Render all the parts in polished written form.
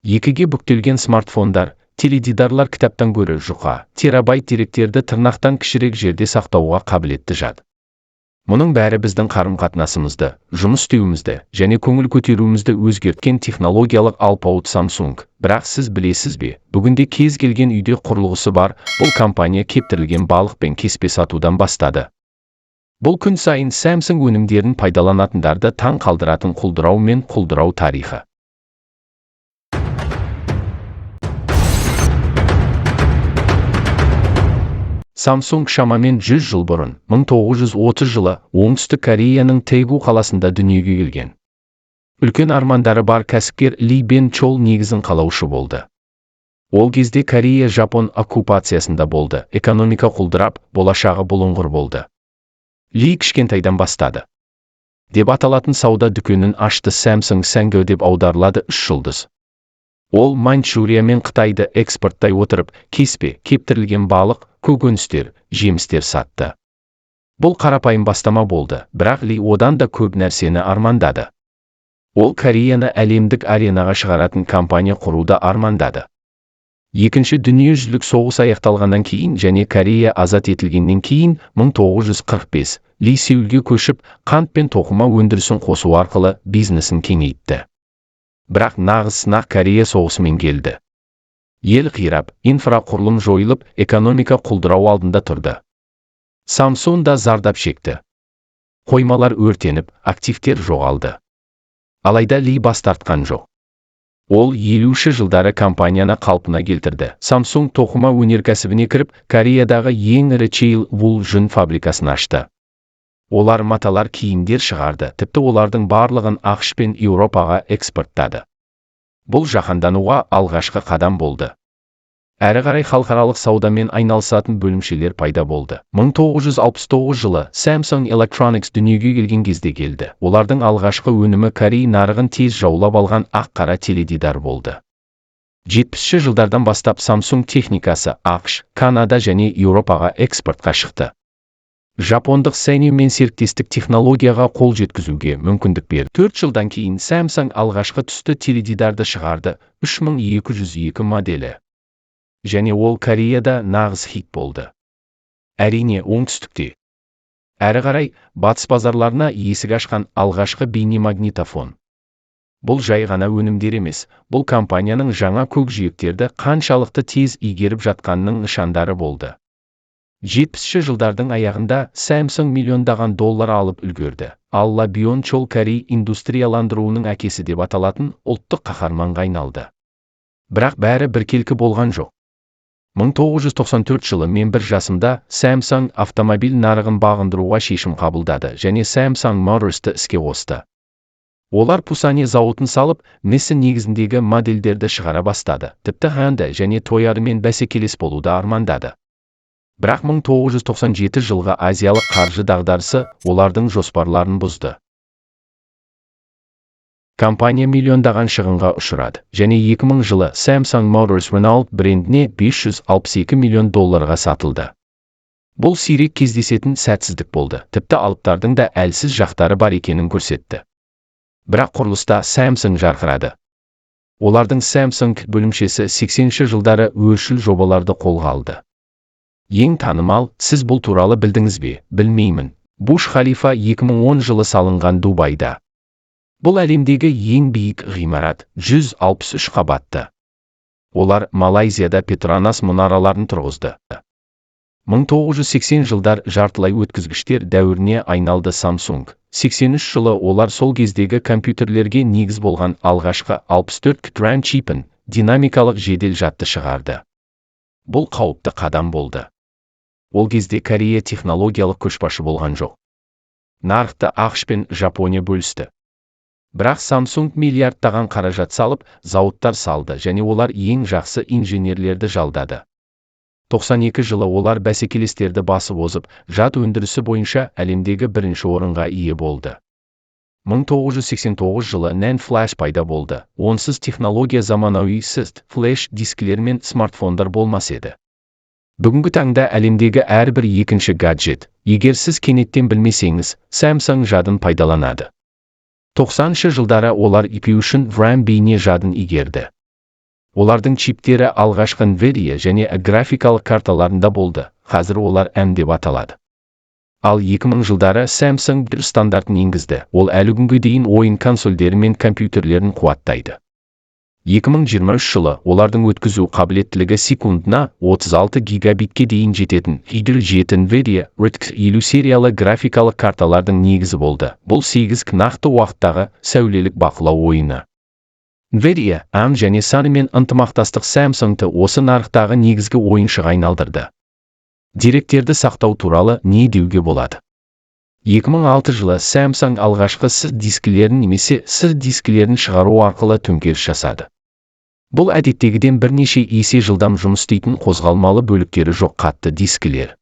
2-ге бүктелген смартфондар, теледидарлар кітаптан гөрі жұқа, терабайт деректерді тырнақтан кішірек жерде сақтауға қабілетті жад. Мұның бәрі біздің қарым-қатынасымызды, жұмыс істеуімізді және көңіл көтеруімізді өзгерткен технологиялық алпауыт Samsung. Бірақ сіз білесіз бе, бүгінде кез келген үйде құрылғысы бар, бұл компания кептірілген балық пен кеспе сатудан бастады. Бұл күн сайын Samsung өнімдерін пайдаланатындарды таң қалдыратын құлдырау мен құлдырау тарихы. Samsung шамамен 100 жыл бұрын, 1930 жылы, оңтүстік Кореяның Daegu қаласында дүниеге келген. Үлкен армандары бар кәсіпкер Ли Бен Чол негізін қалаушы болды. Ол кезде Корея Жапон оккупациясында болды, экономика құлдырап, болашағы бұлыңғыр болды. Ли кішкентайдан бастады. Деп аталатын сауда дүкенін ашты. Samsung Sangyo деп аударылады 3 жұлдыз. Ол Маньчжурия мен Қытайды экспорттай отырып, кеспе, кептірілген балық, көкөністер, жемістер сатты. Бұл қарапайым бастама болды, бірақ Ли одан да көп нәрсені армандады. Ол Кореяны әлемдік аренаға шығаратын компания құруды армандады. Екінші дүниежүзілік соғыс аяқталғаннан кейін және Корея азат етілгеннен кейін 1945 Ли Сеулге көшіп, қант пен тоқыма өндірісін қосу арқылы бизнесін кеңейтті. Бірақ нағыз сынақ Корея соғысымен келді. Ел қирап, инфрақұрылым жойылып, экономика құлдырау алдында тұрды. Samsung да зардап шекті. Қоймалар өртеніп, активтер жоғалды. Алайда Ли бас тартқан жоқ. Ол 50-ші жылдары компанияны қалпына келтірді. Samsung тоқыма өнеркәсібіне кіріп, Кореядағы ең ірі Cheil Wool жүн фабрикасын ашты. Олар маталар киімдер шығарды, тіпті олардың барлығын ақш пен Еуропаға экспорттады. Бұл жаһандануға алғашқы қадам болды. Әрі қарай халықаралық саудамен айналысатын бөлімшелер пайда болды. 1969 жылы Samsung Electronics дүниеге келген кезде келді. Олардың алғашқы өнімі Корей нарығын тез жаулап алған ақ-қара теледидар болды. 70-ші жылдардан бастап Samsung техникасы ақш, Канада және Еуропаға экспортқа шықты. Жапондық Sanyo мен серіктестік технологияға қол жеткізуге мүмкіндік берді. 4 жылдан кейін Samsung алғашқы түсті теледидарды шығарды, 3202 моделі. Және ол Кореяда нағыз хит болды. Әрине оңтүстікте. Әрі қарай, батыс базарларына есік ашқан алғашқы бейнемагнитофон. Бұл жай ғана өнімдер емес, бұл компанияның жаңа көкжиектерді қаншалықты тез игеріп жатқанының нышандары болды. 70-ші жылдардың аяғында Samsung миллиондаған доллар алып үлгерді. Алла Бен Чол Корей индустрияландыруының әкесі деп аталатын ұлттық қаһарманға айналды. Бірақ бәрі біркелкі болған жоқ. 1994 жылы мен 1 жасымда Samsung автомобиль нарығын бағындыруға шешім қабылдады және Samsung Motors'ты іске қосты. Олар Пусане зауытын салып, Nesse негізіндегі модельдерді шығара бастады. Тіпті Hyundai және Toyotамен бәсекелес болуды армандады. Бірақ 1997 жылғы азиялық қаржы дағдарысы олардың жоспарларын бұзды. Компания миллиондаған шығынға ұшырады, және 2000 жылы Samsung Motors Renault брендіне $562 миллион сатылды. Бұл сирек кездесетін сәтсіздік болды, тіпті алыптардың да әлсіз жақтары бар екенін көрсетті. Бірақ құрылыста Samsung жарқырады. Олардың Samsung бөлімшесі 80-ші жылдары өршіл жобаларды қолға алды. Ең танымал, сіз бұл туралы білдіңіз бе, білмеймін. Буш халифа 2010 жылы салынған Дубайда. Бұл әлемдегі ең биік ғимарат, 163 қабатты. Олар Малайзияда Петронас мұнараларын тұрғызды. 1980 жылдар жартылай өткізгіштер дәуіріне айналды Samsung. 83 жылы олар сол кездегі компьютерлерге негіз болған алғашқы 64 DRAM чипін, динамикалық жедел жадты шығарды. Бұл қауіпті қадам болды. Ол кезде Корея технологиялық көшбасшы болған жоқ. Нарықты ақш пен Жапония бөлісті. Бірақ Samsung миллиардтаған қаражат салып, зауыттар салды және олар ең жақсы инженерлерді жалдады. 92 жылы олар бәсекелестерді басып озып, жад өндірісі бойынша әлемдегі бірінші орынға ие болды. 1989 жылы NAND Flash пайда болды. Онсыз технология заманауи SSD, флеш дискілер мен смартфондар болмас еді. Бүгінгі таңда әлемдегі әрбір екінші гаджет, егер сіз кенеттен білмесеңіз, Samsung жадын пайдаланады. 90-шы жылдары олар IP үшін RAM бейне жадын игерді. Олардың чиптері алғашқы NVIDIA және графикалық карталарында болды, қазір олар M деп аталады. Ал 2000 жылдары Samsung бір стандартын енгізді, ол әлі күнге дейін ойын консольдері мен компьютерлерін қуаттайды. 2023 жылы олардың өткізу қабілеттілігі секундына 36 гигабитке дейін жететін Hydro-7 NVIDIA RTX 50 сериялы графикалық карталардың негізі болды. Бұл 8 нақты уақыттағы сәулелік бақылау ойыны. NVIDIA, ARM және Sunnyмен ынтымақтастық Samsung'ты осы нарықтағы негізгі ойыншыға айналдырды. Деректерді сақтау туралы не деуге болады? 2006 жылы Samsung алғашқы SSD дискілерін немесе SSD дискілерін шығару арқылы төңкеріс жасады. Бұл әдеттегіден бірнеше есе жылдам жұмыс істейтін қозғалмалы бөліктері жоқ қатты дискілер.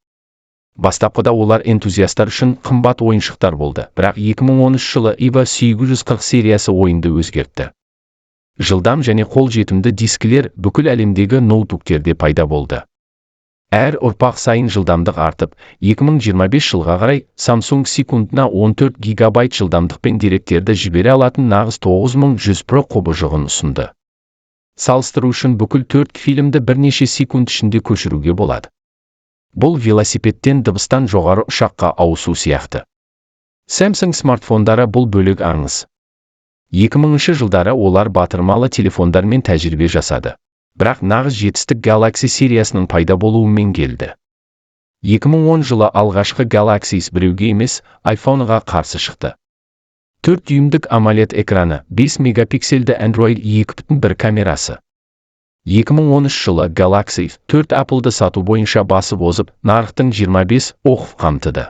Бастапқыда олар энтузиастар үшін қымбат ойыншықтар болды, бірақ 2013 жылы EVA 840 сериясы ойынды өзгертті. Жылдам және қолжетімді дискілер бүкіл әлемдегі ноутбуктерде пайда болды. Әр ұрпақ сайын жылдамдық артып, 2025 жылға қарай Samsung секундына 14 гигабайт жылдамдықпен деректерді жібере алатын нағыз 9100 Pro қобожығын ұсынды. Салыстыру үшін бүкіл 4 фильмді бірнеше секунд ішінде көшіруге болады. Бұл велосипедтен дыбыстан жоғары ұшаққа ауысу сияқты. Samsung смартфондары бұл бөлек аңыз. 2000 жылдары олар батырмалы телефондармен тәжірибе жасады. Бірақ нағыз жетістік Galaxy сериясының пайда болуымен келді. 2010 жылы алғашқы Galaxy біреуге емес, iPhone-ға қарсы шықты. 4 дюймдік AMOLED экраны, 5 мегапиксельді Android 2.1 камерасы. 2013 жылы Galaxy 4 Apple'ды сату бойынша басып озып, нарықтың 25 оқып қамтыды.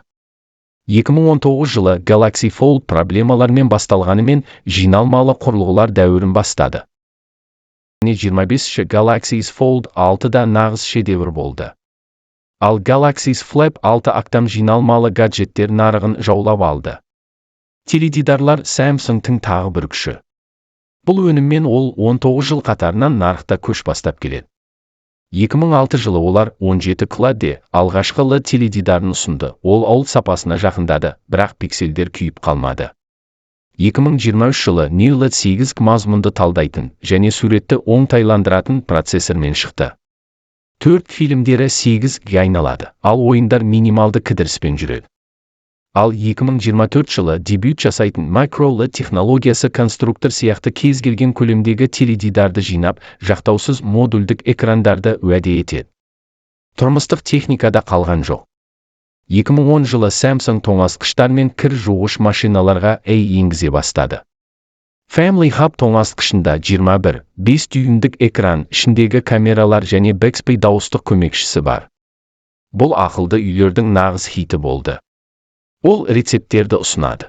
2019 жылы Galaxy Fold проблемалармен басталғанымен жиналмалы құрылғылар дәуірін бастады. 25-ші Galaxy Fold 6-да нағыз шедевр болды. Ал Galaxy Flip 6 октам жиналмалы гаджеттер нарығын жаулап алды. Теледидарлар Samsung-тың тағы бір күші. Бұл өніммен ол 19 жыл қатарынан нарықта көш бастап келеді. 2006 жылы олар 17 Qled алғашқы LED теледидарын ұсынды. Ол OLED сапасына жақындады, бірақ пикселдер күйіп қалмады. 2023 жылы New LED 8 мазмұнды талдайтын және суретті оңтайландыратын процессормен шықты. 4 фильмдері 8-ге айналады, ал ойындар минималды кідіріспен жүреді. Ал 2024 жылы дебют жасайтын Micro LED технологиясы конструктор сияқты кез келген көлемдегі теледидарды жинап, жақтаусыз модульдік экрандарды уәде етеді. Тұрмыстық техникада қалған жоқ. 2010 жылы Samsung тоңазытқыштар мен кір жуғыш машиналарға енгізе бастады. Family Hub тоңазытқышында 21,5 дюймдік экран, ішіндегі камералар және Bixby дауыстық көмекшісі бар. Бұл ақылды үйлердің нағыз хиті болды. Ол рецепттерді ұсынады.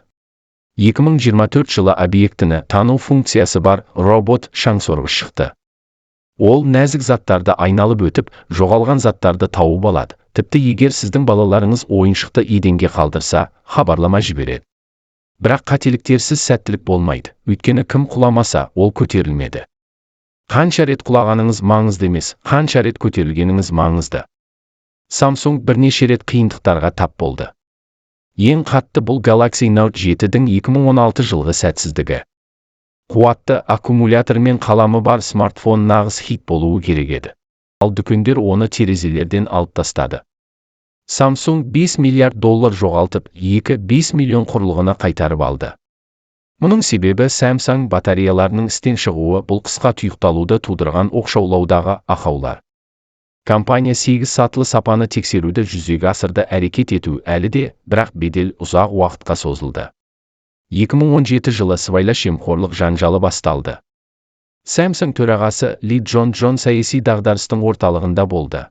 2024 жылы объектіні тану функциясы бар робот шаңсорғыш шықты. Ол нәзік заттарды айналып өтіп, жоғалған заттарды тауып алады. Тіпті егер сіздің балаларыңыз ойыншықты еденге қалдырса, хабарлама жібереді. Бірақ қателіктерсіз сәттілік болмайды, өйткені кім құламаса, ол көтерілмеді. Қанша рет құлағаныңыз маңызды емес, қанша рет көтерілгеніңіз маңызды. Samsung бірнеше рет қиындықтарға тап болды. Ең қатты бұл Galaxy Note 7-дің 2016 жылғы сәтсіздігі. Қуатты аккумулятор мен қаламы бар смартфон нағыз хит болуы керек еді. Ал дүкендер оны терезелерден алып тастады. Samsung $5 миллиард жоғалтып, 2,5 миллион құрылғыны қайтарып алды. Мұның себебі Samsung батареяларының істен шығуы бұл қысқа тұйықталуды тудырған оқшаулаудағы ақаулар. Компания 8 сатылы сапаны тексеруді жүзеге асырды, әрекет ету әлі де, бірақ бедел ұзақ уақытқа созылды. 2017 жылы сыбайлас жемқорлық жанжалы басталды. Samsung төрағасы Ли Джон саяси дағдарыстың орталығында болды.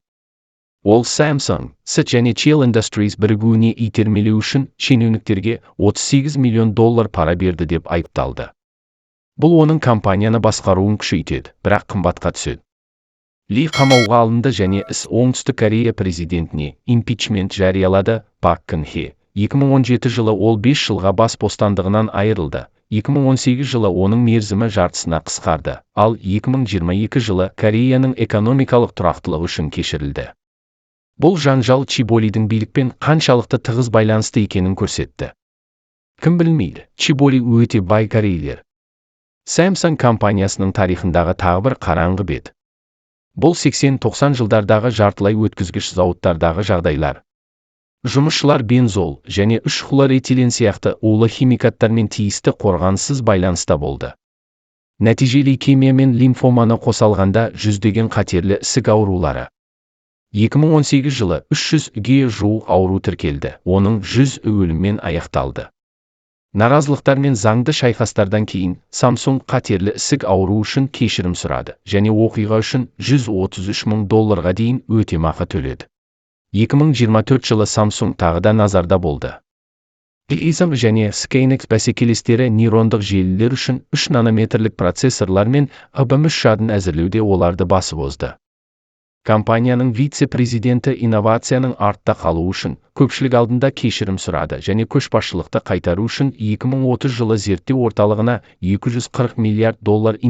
Ол Samsung, ST және Cheil Industries бірігуіне итермелеу үшін шенеуніктерге $38 миллион пара берді деп айыпталды. Бұл оның компанияны басқаруын күшейтеді, бірақ қымбатқа түседі. Ли қамауға алынды және іс Оңтүстік Корея президентіне импичмент жариялады. Пак Кын Хе 2017 жылы ол 5 жылға бас бостандығынан айырылды. 2018 жылы оның мерзімі жартысына қысқарды, ал 2022 жылы Кореяның экономикалық тұрақтылығы үшін кешірілді. Бұл жанжал Чиболидің билікпен қаншалықты тығыз байланысты екенін көрсетті. Кім білмейді, Чиболи өте бай корейлер. Samsung компаниясының тарихындағы тағы бір қараңғы бет. Бұл 80-90 жылдардағы жартылай өткізгіш зауыттардағы жағдайлар. Жұмысшылар бензол және 3-хлорэтилен сияқты улы химикаттармен тиісті қорғансыз байланыста болды. Нәтижелі лейкемия мен лимфоманы қосалғанда жүздеген қатерлі ісік аурулары. 2018 жылы 300-ге жуық ауру тіркелді, оның 100 өліммен аяқталды. Наразылықтар мен заңды шайқастардан кейін Samsung қатерлі ісік ауру үшін кешірім сұрады және оқиға үшін $133 мың дейін өтемақы төледі. 2024 жылы Samsung тағы да назарда болды. ASM және Skynex бәсекелестері нейрондық желілер үшін 3 нанометрлік процессорлар мен IBM жадын әзірлеуде оларды басып озды. Компанияның вице-президенті инновацияның артта қалуы үшін көпшілік алдында кешірім сұрады және көшбасшылықты қайтару үшін 2030 жылы зерттеу орталығына $240 миллиард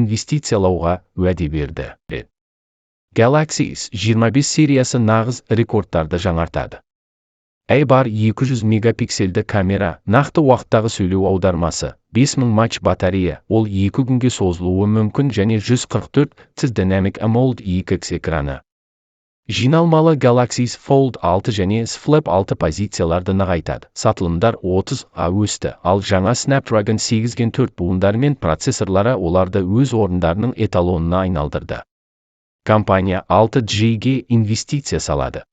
инвестициялауға уәде берді. Galaxy S25 сериясы нағыз рекордтарды жаңартады. Бар 200 мегапиксельді камера, нақты уақыттағы сөйлеу аудармасы, 5000 матч батарея, ол 2 күнге созылуы мүмкін және 144 Hz Dynamic AMOLED 2X экраны. Жиналмалы Galaxy Fold 6 және S Flip 6 позицияларды нығайтады. Сатылымдар 30-ға өсті, ал жаңа Snapdragon 8 Gen 4 буындары мен процессорлары оларды өз орындарының эталонына айналдырды. Компания 6G'ге инвестиция салады.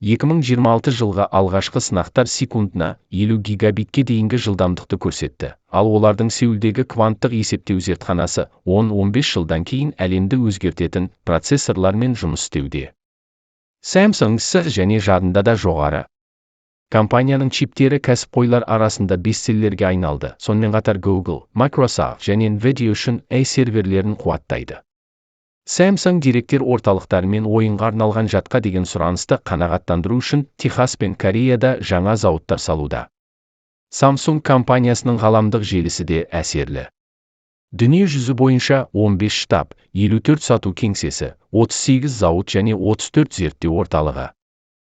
2026 жылға алғашқы сынақтар секундына 50 гигабитке дейінгі жылдамдықты көрсетті, ал олардың Сеулдегі кванттық есептеу зертханасы 10-15 жылдан кейін әлемді өзгертетін процессорлармен жұмыс істеуде. Samsung S және жадында да жоғары. Компанияның чиптері кәсіпқойлар арасында бестселлерге айналды, сонымен қатар Google, Microsoft және Nvidia үшін серверлерін қуаттайды. Samsung деректер орталықтары мен ойынға арналған жадқа деген сұранысты қанағаттандыру үшін Техас пен Кореяда жаңа зауыттар салуда. Samsung компаниясының ғаламдық желісі де әсерлі. Дүние жүзі бойынша 15 штаб, 54 сату кеңсесі, 38 зауыт және 34 зерттеу орталығы.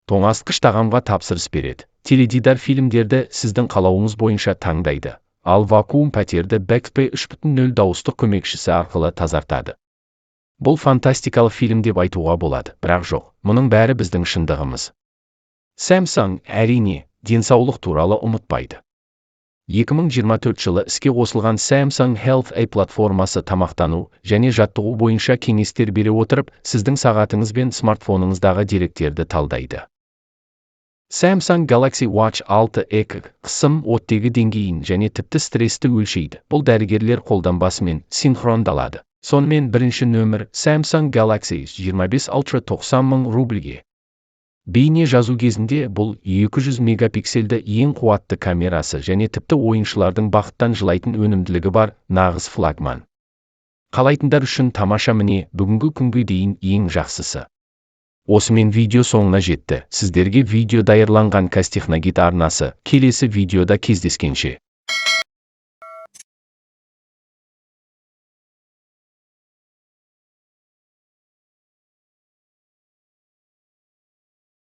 Тоңазытқыш тағамға тапсырыс береді. Теледидар фильмдерді сіздің қалауыңыз бойынша таңдайды, ал вакуум пәтерді Bixby 3.0 дауыстық көмекшісі арқылы тазартады. Бұл фантастикалық фильм деп айтуға болады, бірақ жоқ, мұның бәрі біздің шындығымыз. Samsung, әрине, денсаулық туралы ұмытпайды. 2024 жылы іске қосылған Samsung Health A платформасы тамақтану және жаттығу бойынша кеңестер бере отырып, сіздің сағатыңыз бен смартфоныңыздағы деректерді талдайды. Samsung Galaxy Watch 6 EK қысым оттегі деңгейін және тіпті стрессті өлшейді. Бұл дәрігерлер қолданбасымен синхрондалады. Сонымен бірінші нөмір Samsung Galaxy S25 Ultra 90 мың рубльге. Бейне жазу кезінде бұл 200 мегапиксельді ең қуатты камерасы және тіпті ойыншылардың бақыттан жылайтын өнімділігі бар нағыз флагман. Қалайтындар үшін тамаша, міне бүгінгі күнге дейін ең жақсысы. Осымен видео соңына жетті. Сіздерге видео дайырланған Қазтехногид арнасы. Келесі видеода кездескенше.